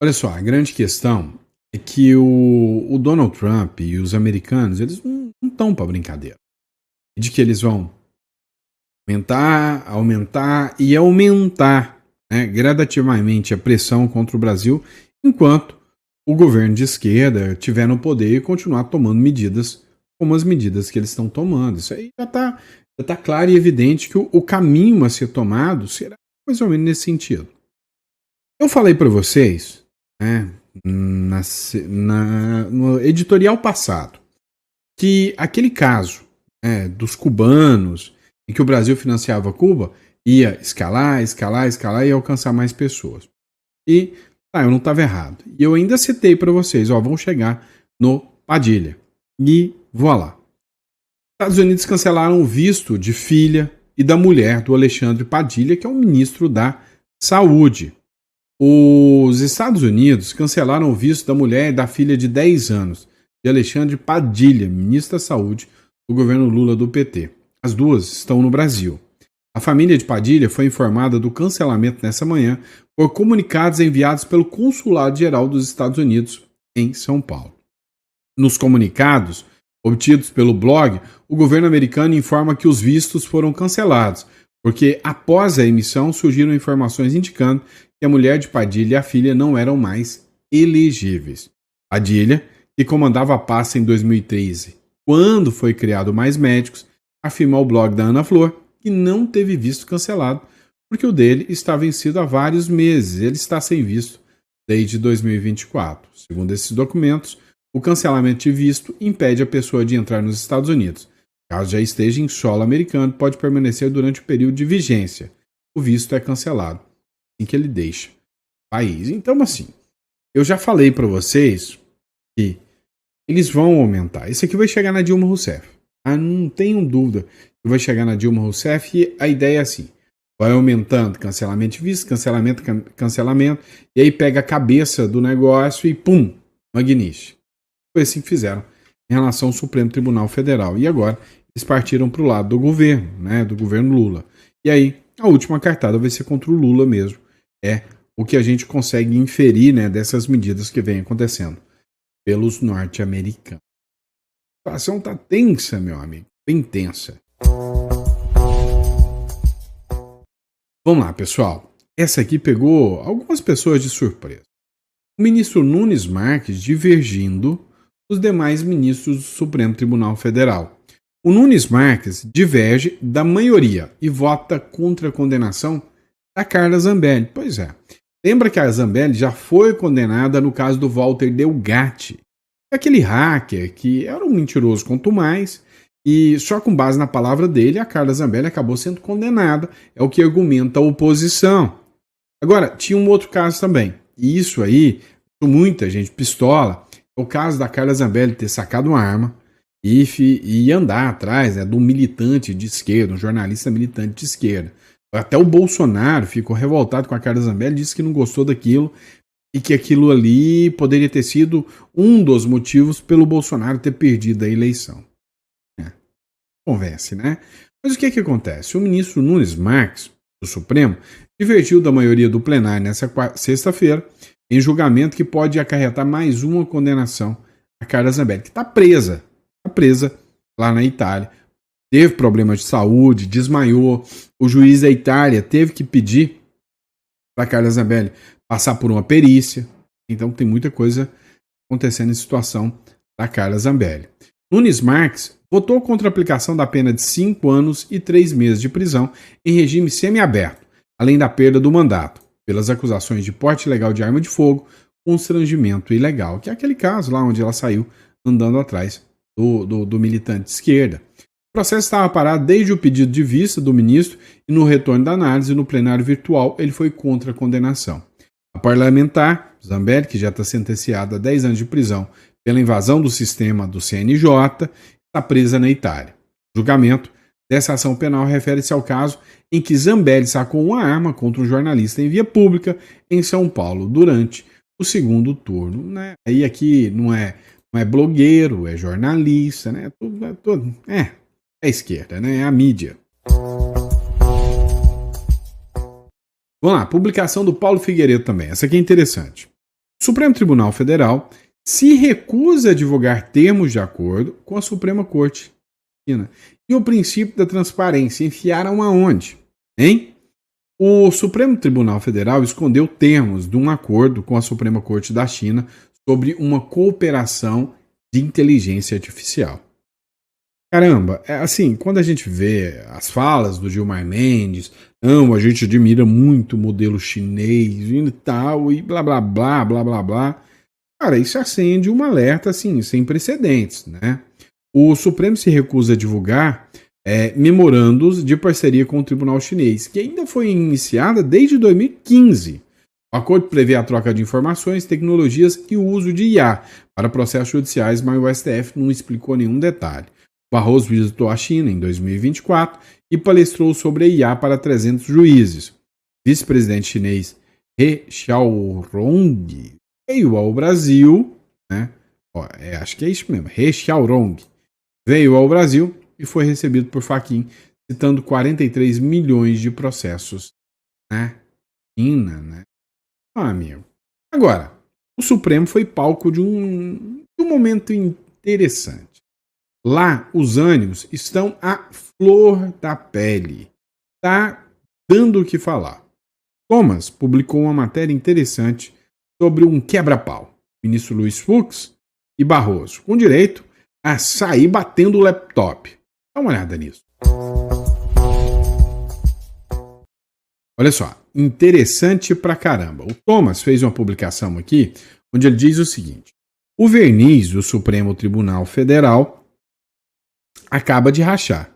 Olha só, a grande questão é que o Donald Trump e os americanos, eles não estão para brincadeira. De que eles vão aumentar, né, gradativamente a pressão contra o Brasil, enquanto o governo de esquerda tiver no poder e continuar tomando medidas como as medidas que eles estão tomando. Isso aí já tá claro e evidente que o caminho a ser tomado será mais ou menos nesse sentido. Eu falei para vocês, né, no editorial passado, que aquele caso, dos cubanos, em que o Brasil financiava Cuba, ia escalar e alcançar mais pessoas. E eu não estava errado. E eu ainda citei para vocês, vão chegar no Padilha. E vou lá. Estados Unidos cancelaram o visto de filha e da mulher do Alexandre Padilha, que é o ministro da Saúde. Os Estados Unidos cancelaram o visto da mulher e da filha de 10 anos, de Alexandre Padilha, ministro da Saúde do governo Lula do PT. As duas estão no Brasil. A família de Padilha foi informada do cancelamento nessa manhã por comunicados enviados pelo Consulado-Geral dos Estados Unidos em São Paulo. Nos comunicados obtidos pelo blog, o governo americano informa que os vistos foram cancelados, porque após a emissão surgiram informações indicando que a mulher de Padilha e a filha não eram mais elegíveis. Padilha, que comandava a pasta em 2013, quando foi criado Mais Médicos, afirma ao blog da Ana Flor que não teve visto cancelado, porque o dele está vencido há vários meses. Ele está sem visto desde 2024. Segundo esses documentos, o cancelamento de visto impede a pessoa de entrar nos Estados Unidos. Caso já esteja em solo americano, pode permanecer durante o período de vigência. O visto é cancelado assim que ele deixa o país. Então, assim, eu já falei para vocês que eles vão aumentar. Isso aqui vai chegar na Dilma Rousseff. Não tenho dúvida que vai chegar na Dilma Rousseff e a ideia é assim. Vai aumentando cancelamento de visto, cancelamento, e aí pega a cabeça do negócio e pum, magnifica. Foi assim que fizeram em relação ao Supremo Tribunal Federal. E agora eles partiram para o lado do governo, né, do governo Lula. E aí a última cartada vai ser contra o Lula mesmo. É o que a gente consegue inferir, né, dessas medidas que vem acontecendo pelos norte-americanos. A situação tá tensa, meu amigo, bem tensa. Vamos lá, pessoal. Essa aqui pegou algumas pessoas de surpresa. O ministro Nunes Marques divergindo dos demais ministros do Supremo Tribunal Federal. O Nunes Marques diverge da maioria e vota contra a condenação da Carla Zambelli. Pois é. Lembra que a Zambelli já foi condenada no caso do Walter Delgatti, aquele hacker que era um mentiroso quanto mais, e só com base na palavra dele, a Carla Zambelli acabou sendo condenada, é o que argumenta a oposição. Agora, tinha um outro caso também, e isso aí, muita gente pistola, é o caso da Carla Zambelli ter sacado uma arma e andar atrás, né, de um militante de esquerda, um jornalista militante de esquerda. Até o Bolsonaro ficou revoltado com a Carla Zambelli, disse que não gostou daquilo e que aquilo ali poderia ter sido um dos motivos pelo Bolsonaro ter perdido a eleição. Convence, né? Mas o que acontece? O ministro Nunes Marques, do Supremo, divergiu da maioria do plenário nessa sexta-feira em julgamento que pode acarretar mais uma condenação a Carla Zambelli, que está presa lá na Itália. Teve problemas de saúde, desmaiou. O juiz da Itália teve que pedir para a Carla Zambelli passar por uma perícia. Então tem muita coisa acontecendo em situação da Carla Zambelli. Nunes Marques votou contra a aplicação da pena de 5 anos e 3 meses de prisão em regime semiaberto, além da perda do mandato, pelas acusações de porte ilegal de arma de fogo, constrangimento ilegal, que é aquele caso lá onde ela saiu andando atrás do militante de esquerda. O processo estava parado desde o pedido de vista do ministro e no retorno da análise no plenário virtual ele foi contra a condenação. A parlamentar, Zambelli, que já está sentenciada a 10 anos de prisão pela invasão do sistema do CNJ, está presa na Itália. O julgamento dessa ação penal refere-se ao caso em que Zambelli sacou uma arma contra um jornalista em via pública em São Paulo durante o segundo turno. Né? Aí aqui não é blogueiro, é jornalista, né? É a esquerda, né? É a mídia. Vamos lá, publicação do Paulo Figueiredo também. Essa aqui é interessante. O Supremo Tribunal Federal se recusa a divulgar termos de acordo com a Suprema Corte. E o princípio da transparência enfiaram aonde? Hein? O Supremo Tribunal Federal escondeu termos de um acordo com a Suprema Corte da China sobre uma cooperação de inteligência artificial. Caramba, assim, quando a gente vê as falas do Gilmar Mendes, não, a gente admira muito o modelo chinês e tal, e blá blá blá, blá blá blá. Cara, isso acende um alerta, assim, sem precedentes, né? O Supremo se recusa a divulgar memorandos de parceria com o Tribunal Chinês, que ainda foi iniciada desde 2015. O acordo prevê a troca de informações, tecnologias e o uso de IA para processos judiciais, mas o STF não explicou nenhum detalhe. Barroso visitou a China em 2024 e palestrou sobre a IA para 300 juízes. O vice-presidente chinês He Xiaorong veio ao Brasil, né? Acho que é isso mesmo, He Xiaorong veio ao Brasil e foi recebido por Fachin, citando 43 milhões de processos na China, né? Amigo. Agora, o Supremo foi palco de um momento interessante. Lá, os ânimos estão à flor da pele. Tá dando o que falar. Thomas publicou uma matéria interessante sobre um quebra-pau. Ministro Luiz Fux e Barroso, com direito a sair batendo o laptop. Dá uma olhada nisso. Olha só, interessante pra caramba. O Thomas fez uma publicação aqui onde ele diz o seguinte: o verniz do Supremo Tribunal Federal acaba de rachar.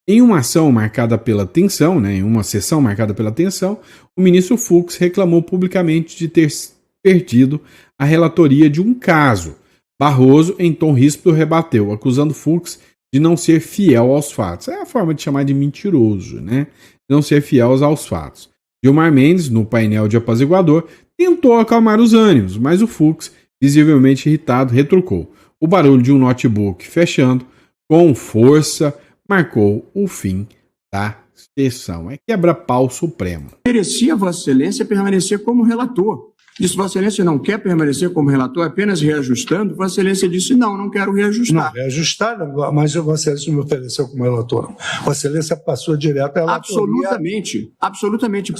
Em uma ação marcada pela tensão, em uma sessão marcada pela tensão, o ministro Fux reclamou publicamente de ter perdido a relatoria de um caso. Barroso, em tom ríspido, rebateu, acusando Fux de não ser fiel aos fatos. É a forma de chamar de mentiroso, né? De não ser fiel aos fatos. Gilmar Mendes, no painel de apaziguador, tentou acalmar os ânimos, mas o Fux, visivelmente irritado, retrucou. O barulho de um notebook fechando, com força, marcou o fim da sessão. É quebra-pau supremo. Merecia Vossa Excelência permanecer como relator. Disse, Vossa Excelência não quer permanecer como relator, apenas reajustando. Vossa Excelência disse, não quero reajustar. Não, reajustar, mas Vossa Excelência não me ofereceu como relator. Vossa Excelência passou direto à relatoria. Absolutamente.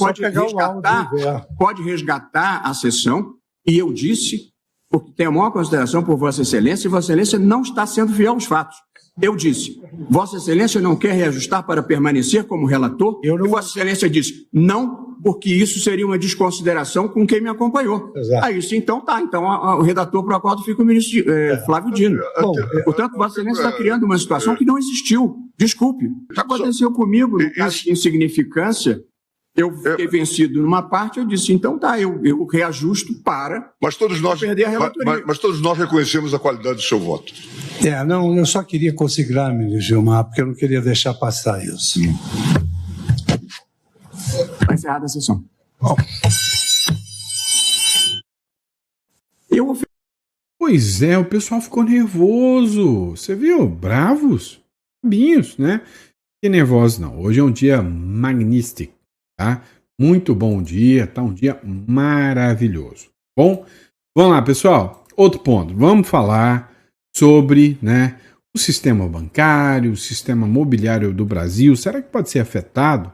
Pode resgatar a sessão, e eu disse, porque tenho a maior consideração por Vossa Excelência, e Vossa Excelência não está sendo fiel aos fatos. Eu disse, Vossa Excelência não quer reajustar para permanecer como relator? E Vossa Excelência disse, não, porque isso seria uma desconsideração com quem me acompanhou. Exato. Aí disse, então tá, então o redator para o acordo fica o ministro Flávio Dino. Portanto, Vossa Excelência está criando uma situação que não existiu. Desculpe. Já aconteceu comigo, no caso de insignificância. Eu fiquei vencido numa parte, eu disse, então tá, eu reajusto para perder a relatoria. Mas todos nós reconhecemos a qualidade do seu voto. Não, eu só queria consignar, ministro Gilmar, porque eu não queria deixar passar isso. Está encerrada a sessão. Bom. Pois é, o pessoal ficou nervoso. Você viu? Bravos. Sabinhos, né? Que nervosos não. Hoje é um dia magnífico. Tá? Muito bom dia, tá um dia maravilhoso. Bom, vamos lá, pessoal. Outro ponto, vamos falar sobre, o sistema bancário, o sistema mobiliário do Brasil. Será que pode ser afetado,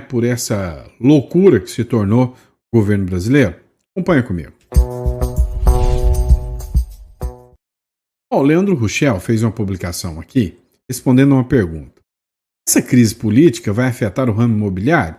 por essa loucura que se tornou o governo brasileiro? Acompanha comigo. O Leandro Ruschel fez uma publicação aqui respondendo uma pergunta. Essa crise política vai afetar o ramo imobiliário?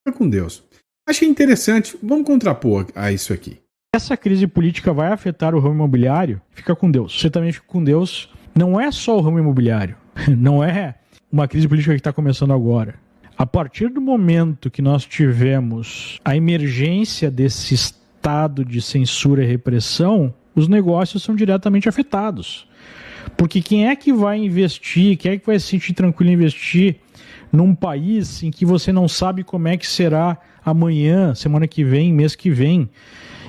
Fica com Deus. Achei interessante, vamos contrapor a isso aqui. Essa crise política vai afetar o ramo imobiliário? Fica com Deus. Você também fica com Deus. Não é só o ramo imobiliário. Não é uma crise política que está começando agora. A partir do momento que nós tivemos a emergência desse estado de censura e repressão, os negócios são diretamente afetados. Porque quem é que vai investir, quem é que vai se sentir tranquilo em investir num país em que você não sabe como é que será amanhã, semana que vem, mês que vem,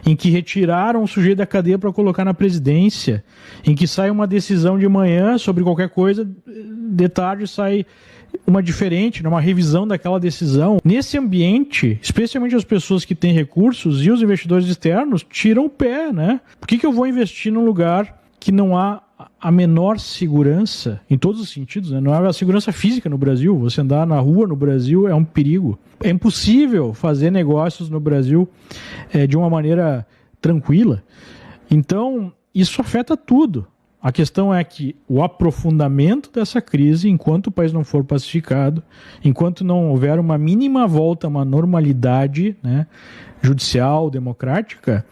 em que retiraram o sujeito da cadeia para colocar na presidência, em que sai uma decisão de manhã sobre qualquer coisa, de tarde sai uma diferente, uma revisão daquela decisão. Nesse ambiente, especialmente as pessoas que têm recursos e os investidores externos tiram o pé, né? Por que eu vou investir num lugar que não há a menor segurança, em todos os sentidos, né? Não há a segurança física no Brasil. Você andar na rua no Brasil é um perigo. É impossível fazer negócios no Brasil de uma maneira tranquila. Então, isso afeta tudo. A questão é que o aprofundamento dessa crise, enquanto o país não for pacificado, enquanto não houver uma mínima volta a uma normalidade, né, judicial, democrática,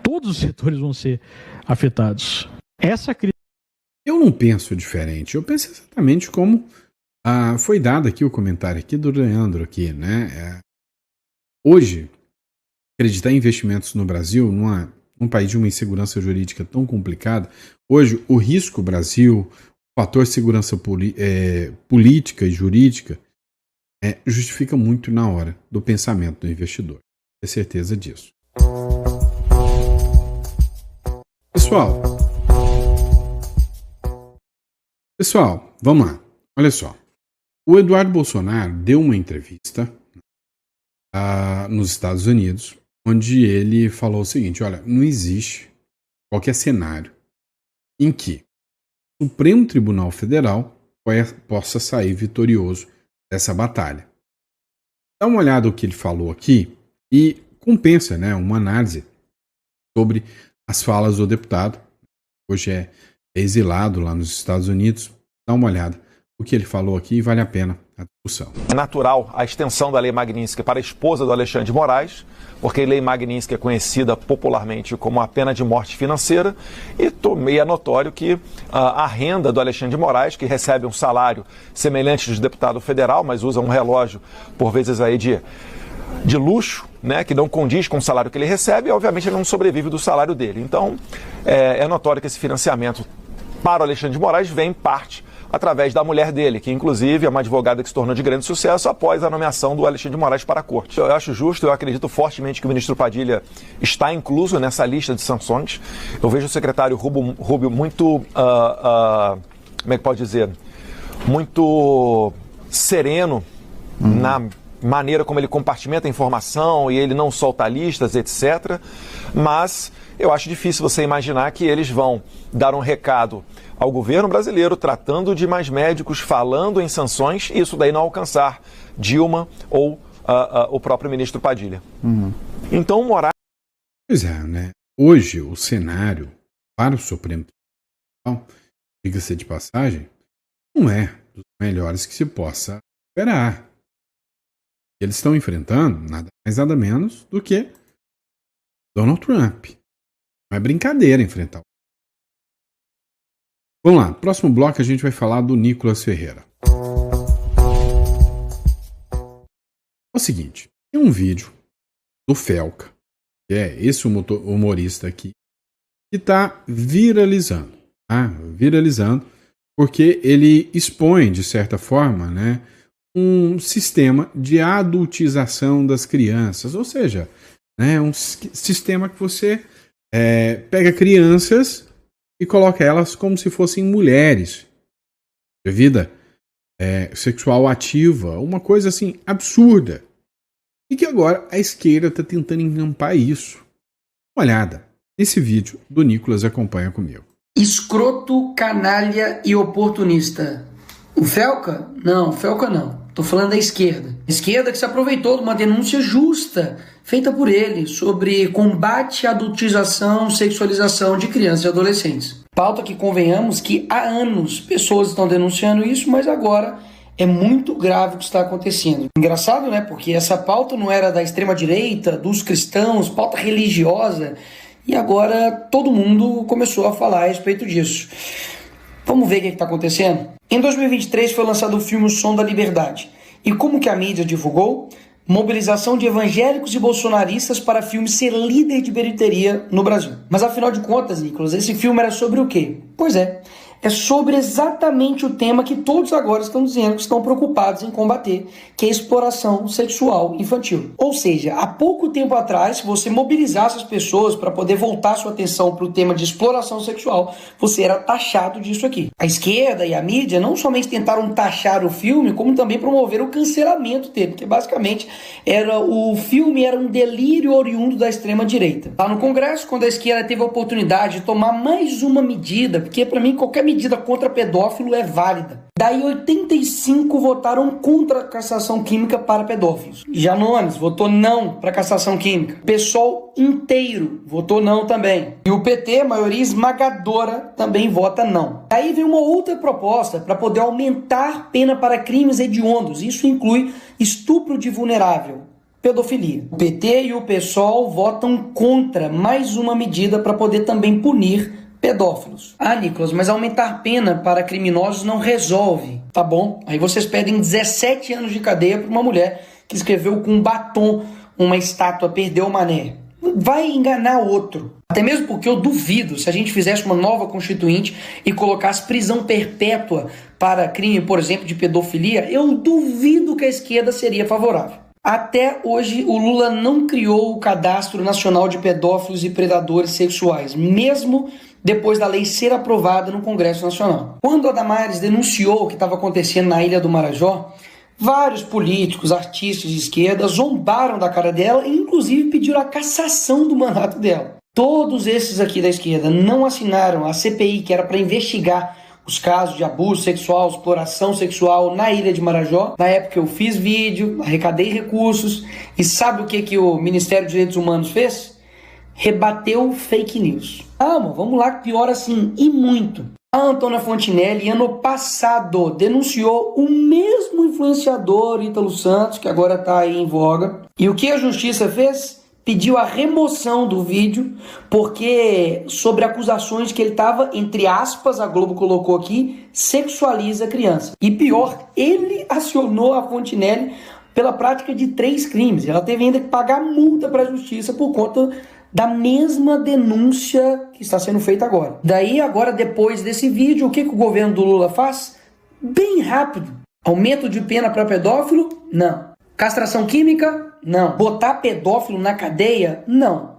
todos os setores vão ser afetados. Essa crise... Eu não penso diferente. Eu penso exatamente como foi dado aqui o comentário aqui do Leandro aqui, né? Hoje, acreditar em investimentos no Brasil, num país de uma insegurança jurídica tão complicada, hoje o risco Brasil, o fator segurança política e jurídica justifica muito na hora do pensamento do investidor. Tenho certeza disso. Pessoal, vamos lá. Olha só. O Eduardo Bolsonaro deu uma entrevista nos Estados Unidos, onde ele falou o seguinte: olha, não existe qualquer cenário em que o Supremo Tribunal Federal possa sair vitorioso dessa batalha. Dá uma olhada no que ele falou aqui e compensa, né, uma análise sobre as falas do deputado. Hoje é exilado lá nos Estados Unidos. Dá uma olhada. O que ele falou aqui vale a pena a discussão. É natural a extensão da Lei Magnitsky para a esposa do Alexandre de Moraes, porque a Lei Magnitsky é conhecida popularmente como a pena de morte financeira, e é notório que a renda do Alexandre de Moraes, que recebe um salário semelhante de deputado federal, mas usa um relógio, por vezes, aí de luxo, né, que não condiz com o salário que ele recebe, e obviamente ele não sobrevive do salário dele. Então, é notório que esse financiamento para o Alexandre de Moraes vem em parte através da mulher dele, que inclusive é uma advogada que se tornou de grande sucesso após a nomeação do Alexandre de Moraes para a corte. Eu acho justo, eu acredito fortemente que o ministro Padilha está incluso nessa lista de sanções. Eu vejo o secretário Rubio muito, como é que pode dizer, muito sereno na maneira como ele compartimenta a informação e ele não solta listas, etc. Mas eu acho difícil você imaginar que eles vão dar um recado ao governo brasileiro tratando de mais médicos, falando em sanções, e isso daí não alcançar Dilma ou o próprio ministro Padilha. Então, Moraes... Pois é, né? Hoje o cenário para o Supremo Tribunal, diga-se de passagem, não é dos melhores que se possa esperar. Eles estão enfrentando nada mais nada menos do que Donald Trump. Não é brincadeira enfrentar. Vamos lá, próximo bloco a gente vai falar do Nicolas Ferreira. É o seguinte, tem um vídeo do Felca, que é esse humorista aqui, que está viralizando. Viralizando porque ele expõe, de certa forma, né, um sistema de adultização das crianças. Ou seja, né, um sistema que você pega crianças e coloca elas como se fossem mulheres de vida sexual ativa, uma coisa assim absurda, e que agora a esquerda está tentando encampar isso. Uma olhada nesse vídeo do Nicolas, acompanha comigo. Escroto, canalha e oportunista. O Felca? Não, Felca não. Tô falando da esquerda. Esquerda que se aproveitou de uma denúncia justa feita por ele sobre combate à adultização, sexualização de crianças e adolescentes. Pauta que, convenhamos, que há anos pessoas estão denunciando isso, mas agora é muito grave o que está acontecendo. Engraçado, né? Porque essa pauta não era da extrema-direita, dos cristãos, pauta religiosa, e agora todo mundo começou a falar a respeito disso. Vamos ver o que está acontecendo? Em 2023 foi lançado o filme O Som da Liberdade. E como que a mídia divulgou? Mobilização de evangélicos e bolsonaristas para filme ser líder de bilheteria no Brasil. Mas afinal de contas, Nicolas, esse filme era sobre o quê? Pois é, é sobre exatamente o tema que todos agora estão dizendo que estão preocupados em combater, que é a exploração sexual infantil. Ou seja, há pouco tempo atrás, se você mobilizasse as pessoas para poder voltar sua atenção para o tema de exploração sexual, você era taxado disso aqui. A esquerda e a mídia não somente tentaram taxar o filme, como também promoveram o cancelamento dele, porque basicamente o filme era um delírio oriundo da extrema-direita. Lá no Congresso, quando a esquerda teve a oportunidade de tomar mais uma medida, porque para mim qualquer medida contra pedófilo é válida. Daí 85 votaram contra a castração química para pedófilos. Janones votou não para a castração química. O PSOL inteiro votou não também. E o PT, maioria esmagadora, também vota não. Daí vem uma outra proposta para poder aumentar pena para crimes hediondos. Isso inclui estupro de vulnerável, pedofilia. O PT e o PSOL votam contra mais uma medida para poder também punir pedófilos. Ah, Nicolas, mas aumentar pena para criminosos não resolve. Tá bom. Aí vocês pedem 17 anos de cadeia para uma mulher que escreveu com um batom uma estátua Perdeu o Mané. Vai enganar outro. Até mesmo porque eu duvido, se a gente fizesse uma nova constituinte e colocasse prisão perpétua para crime, por exemplo, de pedofilia, eu duvido que a esquerda seria favorável. Até hoje, o Lula não criou o Cadastro Nacional de Pedófilos e Predadores Sexuais, mesmo depois da lei ser aprovada no Congresso Nacional. Quando a Damares denunciou o que estava acontecendo na Ilha do Marajó, vários políticos, artistas de esquerda zombaram da cara dela e inclusive pediram a cassação do mandato dela. Todos esses aqui da esquerda não assinaram a CPI, que era para investigar os casos de abuso sexual, exploração sexual na Ilha de Marajó. Na época eu fiz vídeo, arrecadei recursos e sabe o que o Ministério dos Direitos Humanos fez? Rebateu fake news. Calma, vamos lá, que pior assim, e muito. A Antônia Fontinelli, ano passado, denunciou o mesmo influenciador Ítalo Santos, que agora está aí em voga. E o que a justiça fez? Pediu a remoção do vídeo, porque sobre acusações que ele estava, entre aspas, a Globo colocou aqui, sexualiza a criança. E pior, ele acionou a Fontinelli pela prática de 3 crimes. Ela teve ainda que pagar multa para a justiça por conta da mesma denúncia que está sendo feita agora. Daí, agora, depois desse vídeo, o que o governo do Lula faz? Bem rápido. Aumento de pena para pedófilo? Não. Castração química? Não. Botar pedófilo na cadeia? Não.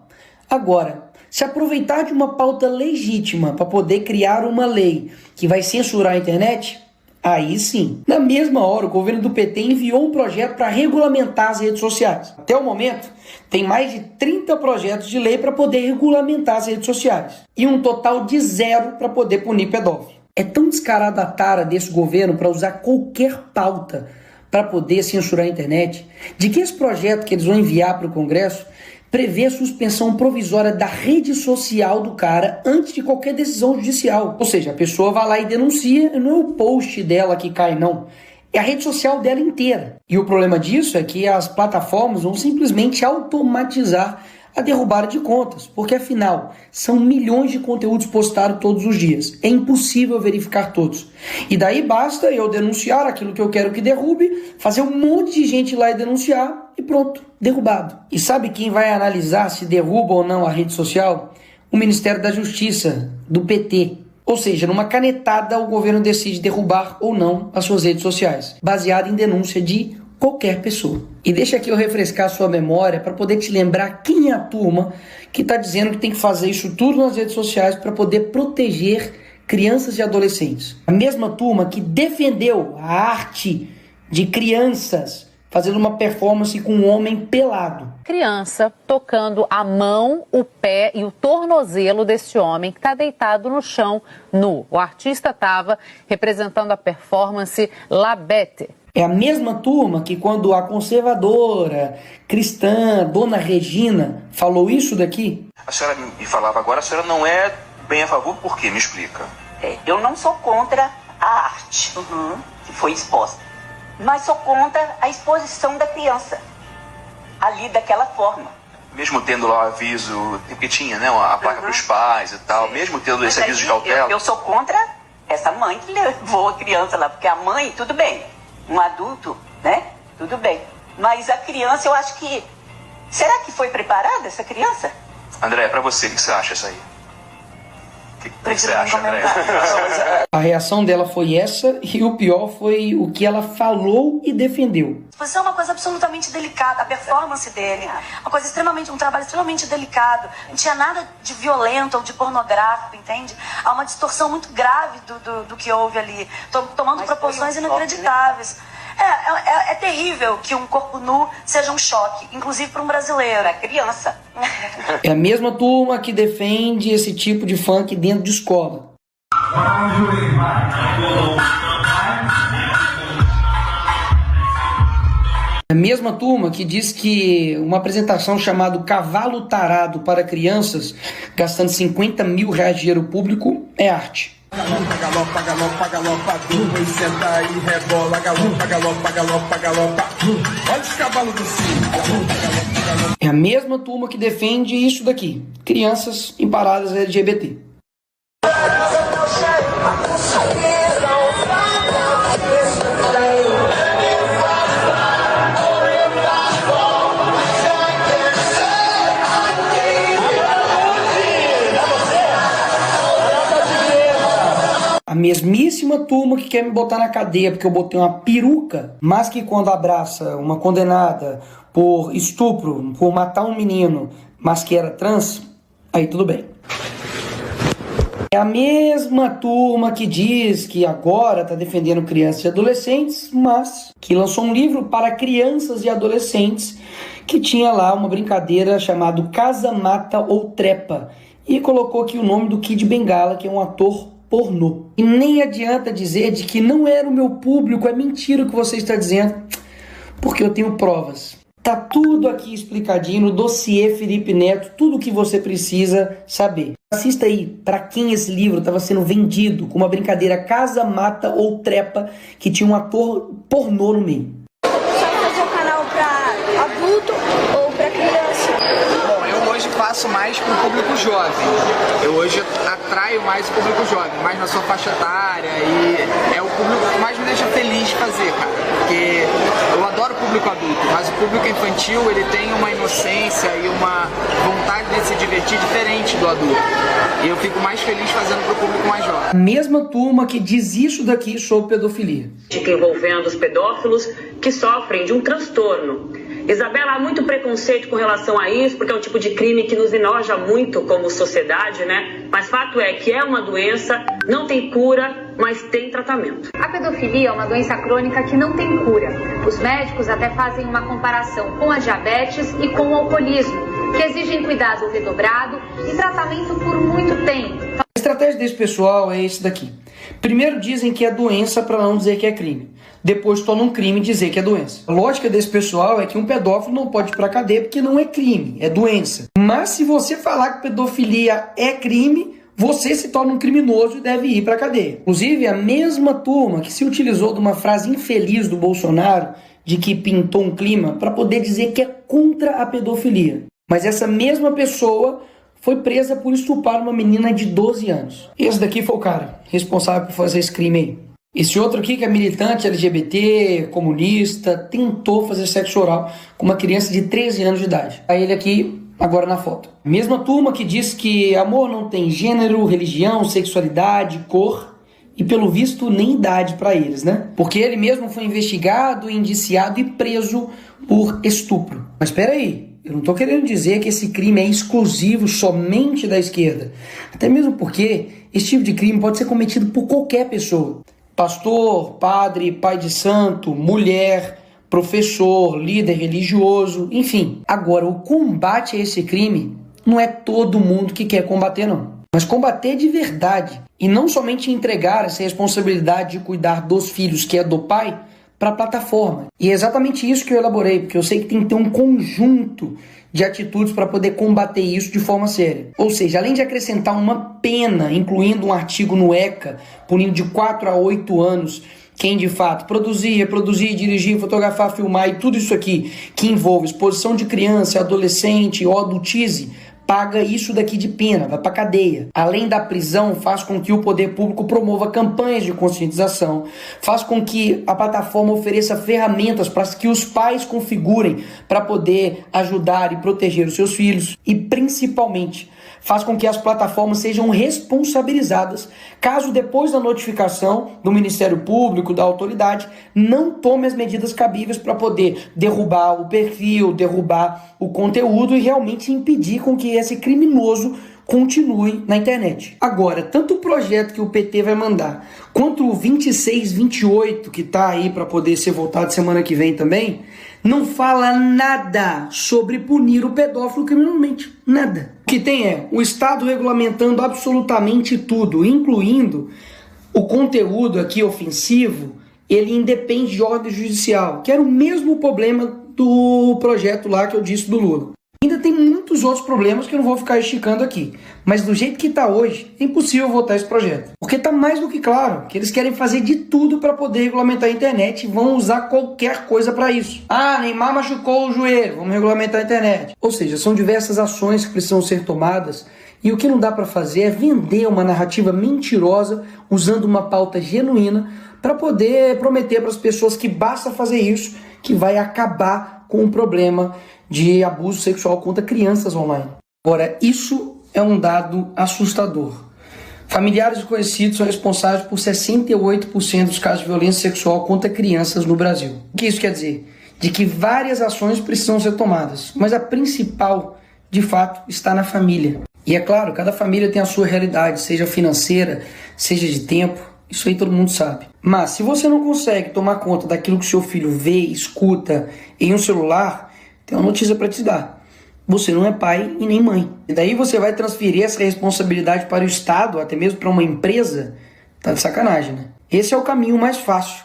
Agora, se aproveitar de uma pauta legítima para poder criar uma lei que vai censurar a internet, aí sim. Na mesma hora, o governo do PT enviou um projeto para regulamentar as redes sociais. Até o momento, tem mais de 30 projetos de lei para poder regulamentar as redes sociais. E um total de 0 para poder punir pedófilo. É tão descarada a tara desse governo para usar qualquer pauta para poder censurar a internet, de que esse projeto que eles vão enviar para o Congresso prevê a suspensão provisória da rede social do cara antes de qualquer decisão judicial. Ou seja, a pessoa vai lá e denuncia, não é o post dela que cai, não. É a rede social dela inteira. E o problema disso é que as plataformas vão simplesmente automatizar a derrubada de contas, porque afinal, são milhões de conteúdos postados todos os dias. É impossível verificar todos. E daí basta eu denunciar aquilo que eu quero que derrube, fazer um monte de gente lá e denunciar, e pronto, derrubado. E sabe quem vai analisar se derruba ou não a rede social? O Ministério da Justiça, do PT. Ou seja, numa canetada o governo decide derrubar ou não as suas redes sociais, baseado em denúncia de qualquer pessoa. E deixa aqui eu refrescar a sua memória para poder te lembrar quem é a turma que está dizendo que tem que fazer isso tudo nas redes sociais para poder proteger crianças e adolescentes. A mesma turma que defendeu a arte de crianças fazendo uma performance com um homem pelado. Criança tocando a mão, o pé e o tornozelo desse homem que está deitado no chão nu. O artista estava representando a performance La Bête. É a mesma turma que quando a conservadora, cristã, Dona Regina falou isso daqui... A senhora me falava agora, a senhora não é bem a favor, por quê? Me explica. Eu não sou contra a arte que foi exposta, mas sou contra a exposição da criança ali daquela forma. Mesmo tendo lá o aviso, porque tinha, né, a placa para os pais e tal, mesmo tendo esse aviso de cautela... Eu sou contra essa mãe que levou a criança lá, porque a mãe, tudo bem. Um adulto, né? Tudo bem. Mas a criança, eu acho que... Será que foi preparada essa criança? André, pra você, o que você acha isso aí? Prefiro não comentar. A reação dela foi essa, e o pior foi o que ela falou e defendeu. A exposição é uma coisa absolutamente delicada, a performance dele, um trabalho extremamente delicado. Não tinha nada de violento ou de pornográfico, entende? Há uma distorção muito grave do que houve ali, tomando proporções inacreditáveis. É terrível que um corpo nu seja um choque, inclusive para um brasileiro. É criança. É a mesma turma que defende esse tipo de funk dentro de escola. É a mesma turma que diz que uma apresentação chamada Cavalo Tarado para crianças, gastando 50 mil reais de dinheiro público, é arte. Galopa, galopa, galopa, turma e senta e rebola. Galopa, galopa, galopa, galopa. Olha os cavalos do circo. É a mesma turma que defende isso daqui: crianças em paradas LGBT. A mesmíssima turma que quer me botar na cadeia porque eu botei uma peruca, mas que quando abraça uma condenada por estupro, por matar um menino, mas que era trans, aí tudo bem. É a mesma turma que diz que agora está defendendo crianças e adolescentes, mas que lançou um livro para crianças e adolescentes que tinha lá uma brincadeira chamada Casa, Mata ou Trepa, e colocou aqui o nome do Kid Bengala, que é um ator pornô. E nem adianta dizer de que não era o meu público, é mentira o que você está dizendo, porque eu tenho provas. Tá tudo aqui explicadinho no dossiê Felipe Neto, tudo o que você precisa saber. Assista aí para quem esse livro estava sendo vendido com uma brincadeira Casa, Mata ou Trepa, que tinha um ator pornô no meio. Você vai fazer um canal para adulto ou para criança? Bom, eu hoje faço mais para o público jovem. Eu hoje atraio mais o público jovem, mais na sua faixa etária, e é o público que mais me deixa feliz de fazer, cara. Porque eu adoro o público adulto, mas o público infantil, ele tem uma inocência e uma vontade de se divertir diferente do adulto. E eu fico mais feliz fazendo para o público mais jovem. A mesma turma que diz isso daqui sobre pedofilia. Envolvendo os pedófilos que sofrem de um transtorno. Isabela, há muito preconceito com relação a isso, porque é um tipo de crime que nos enoja muito como sociedade, né? Mas fato é que é uma doença, não tem cura, mas tem tratamento. A pedofilia é uma doença crônica que não tem cura. Os médicos até fazem uma comparação com a diabetes e com o alcoolismo, que exigem cuidado redobrado e tratamento por muito tempo. A estratégia desse pessoal é esse daqui. Primeiro dizem que é doença para não dizer que é crime. Depois torna um crime dizer que é doença. A lógica desse pessoal é que um pedófilo não pode ir pra cadeia porque não é crime, é doença. Mas se você falar que pedofilia é crime, você se torna um criminoso e deve ir pra cadeia. Inclusive, a mesma turma que se utilizou de uma frase infeliz do Bolsonaro, de que pintou um clima, para poder dizer que é contra a pedofilia. Mas essa mesma pessoa foi presa por estuprar uma menina de 12 anos. Esse daqui foi o cara responsável por fazer esse crime aí. Esse outro aqui, que é militante LGBT, comunista, tentou fazer sexo oral com uma criança de 13 anos de idade. Aí ele aqui, agora na foto. Mesma turma que diz que amor não tem gênero, religião, sexualidade, cor e, pelo visto, nem idade para eles, né? Porque ele mesmo foi investigado, indiciado e preso por estupro. Mas espera aí, eu não estou querendo dizer que esse crime é exclusivo somente da esquerda. Até mesmo porque esse tipo de crime pode ser cometido por qualquer pessoa. Pastor, padre, pai de santo, mulher, professor, líder religioso, enfim. Agora, o combate a esse crime não é todo mundo que quer combater, não. Mas combater de verdade. E não somente entregar essa responsabilidade de cuidar dos filhos, que é do pai, para a plataforma. E é exatamente isso que eu elaborei, porque eu sei que tem que ter um conjunto de atitudes para poder combater isso de forma séria. Ou seja, além de acrescentar uma pena, incluindo um artigo no ECA, punindo de 4 a 8 anos quem de fato produzir, dirigir, fotografar, filmar e tudo isso aqui que envolve exposição de criança, adolescente ou adultize, paga isso daqui de pena, vai pra cadeia. Além da prisão, faz com que o poder público promova campanhas de conscientização, faz com que a plataforma ofereça ferramentas para que os pais configurem para poder ajudar e proteger os seus filhos e, principalmente, faz com que as plataformas sejam responsabilizadas caso depois da notificação do Ministério Público, da autoridade, não tome as medidas cabíveis para poder derrubar o perfil, derrubar o conteúdo e realmente impedir com que esse criminoso continue na internet. Agora, tanto o projeto que o PT vai mandar, quanto o 2628, que está aí para poder ser votado semana que vem também, não fala nada sobre punir o pedófilo criminalmente. Nada. O que tem é o Estado regulamentando absolutamente tudo, incluindo o conteúdo aqui ofensivo, ele independe de ordem judicial, que era o mesmo problema do projeto lá que eu disse do Lula. Ainda tem muitos outros problemas que eu não vou ficar esticando aqui. Mas do jeito que está hoje, é impossível votar esse projeto. Porque está mais do que claro que eles querem fazer de tudo para poder regulamentar a internet e vão usar qualquer coisa para isso. Ah, Neymar machucou o joelho, vamos regulamentar a internet. Ou seja, são diversas ações que precisam ser tomadas e o que não dá para fazer é vender uma narrativa mentirosa usando uma pauta genuína para poder prometer para as pessoas que basta fazer isso que vai acabar com o problema de abuso sexual contra crianças online. Agora, isso é um dado assustador. Familiares e conhecidos são responsáveis por 68% dos casos de violência sexual contra crianças no Brasil. O que isso quer dizer? De que várias ações precisam ser tomadas, mas a principal, de fato, está na família. E é claro, cada família tem a sua realidade, seja financeira, seja de tempo, isso aí todo mundo sabe. Mas se você não consegue tomar conta daquilo que seu filho vê, escuta em um celular, tem uma notícia para te dar. Você não é pai e nem mãe. E daí você vai transferir essa responsabilidade para o Estado, até mesmo para uma empresa? Tá de sacanagem, né? Esse é o caminho mais fácil,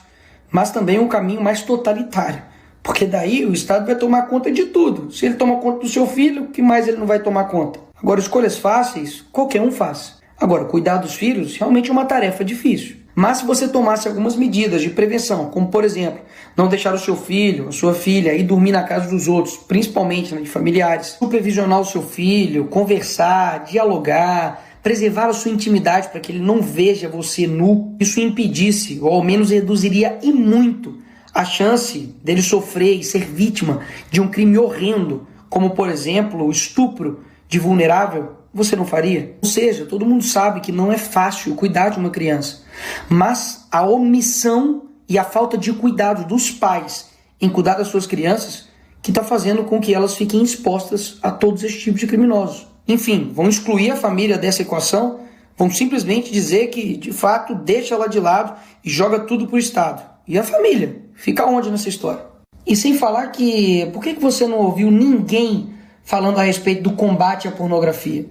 mas também o caminho mais totalitário. Porque daí o Estado vai tomar conta de tudo. Se ele toma conta do seu filho, o que mais ele não vai tomar conta? Agora, escolhas fáceis, qualquer um faz. Agora, cuidar dos filhos realmente é uma tarefa difícil. Mas se você tomasse algumas medidas de prevenção, como por exemplo, não deixar o seu filho, a sua filha ir dormir na casa dos outros, principalmente de familiares, supervisionar o seu filho, conversar, dialogar, preservar a sua intimidade para que ele não veja você nu, isso impedisse, ou ao menos reduziria e muito, a chance dele sofrer e ser vítima de um crime horrendo, como por exemplo o estupro de vulnerável, você não faria? Ou seja, todo mundo sabe que não é fácil cuidar de uma criança, mas a omissão e a falta de cuidado dos pais em cuidar das suas crianças que está fazendo com que elas fiquem expostas a todos esses tipos de criminosos. Enfim, vão excluir a família dessa equação, vão simplesmente dizer que, de fato, deixa ela de lado e joga tudo para o Estado. E a família? Fica onde nessa história? E sem falar que, por que você não ouviu ninguém falando a respeito do combate à pornografia,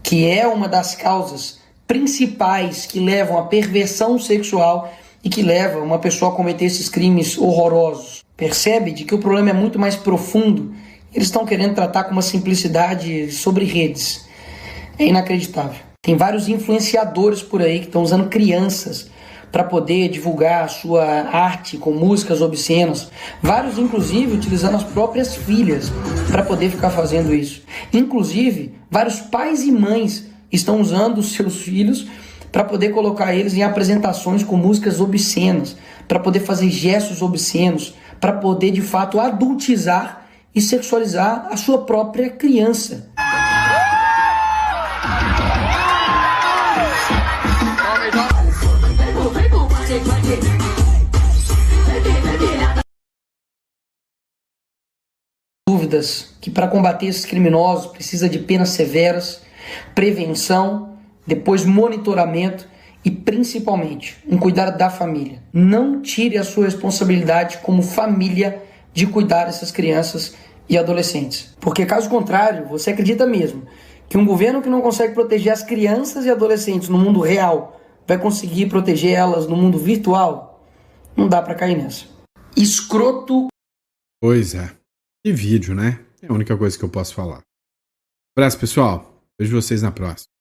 que é uma das causas principais que levam à perversão sexual e que levam uma pessoa a cometer esses crimes horrorosos? Percebe de que o problema é muito mais profundo. Eles estão querendo tratar com uma simplicidade sobre redes. É inacreditável. Tem vários influenciadores por aí que estão usando crianças para poder divulgar a sua arte com músicas obscenas. Vários, inclusive, utilizando as próprias filhas para poder ficar fazendo isso. Inclusive, vários pais e mães estão usando os seus filhos para poder colocar eles em apresentações com músicas obscenas, para poder fazer gestos obscenos, para poder, de fato, adultizar e sexualizar a sua própria criança. Dúvidas que para combater esses criminosos precisa de penas severas, prevenção, depois monitoramento e principalmente um cuidado da família. Não tire a sua responsabilidade como família de cuidar dessas crianças e adolescentes. Porque caso contrário, você acredita mesmo que um governo que não consegue proteger as crianças e adolescentes no mundo real vai conseguir proteger elas no mundo virtual? Não dá pra cair nessa. Escroto. Pois é. Que vídeo, né? É a única coisa que eu posso falar. Abraço, pessoal. Vejo vocês na próxima.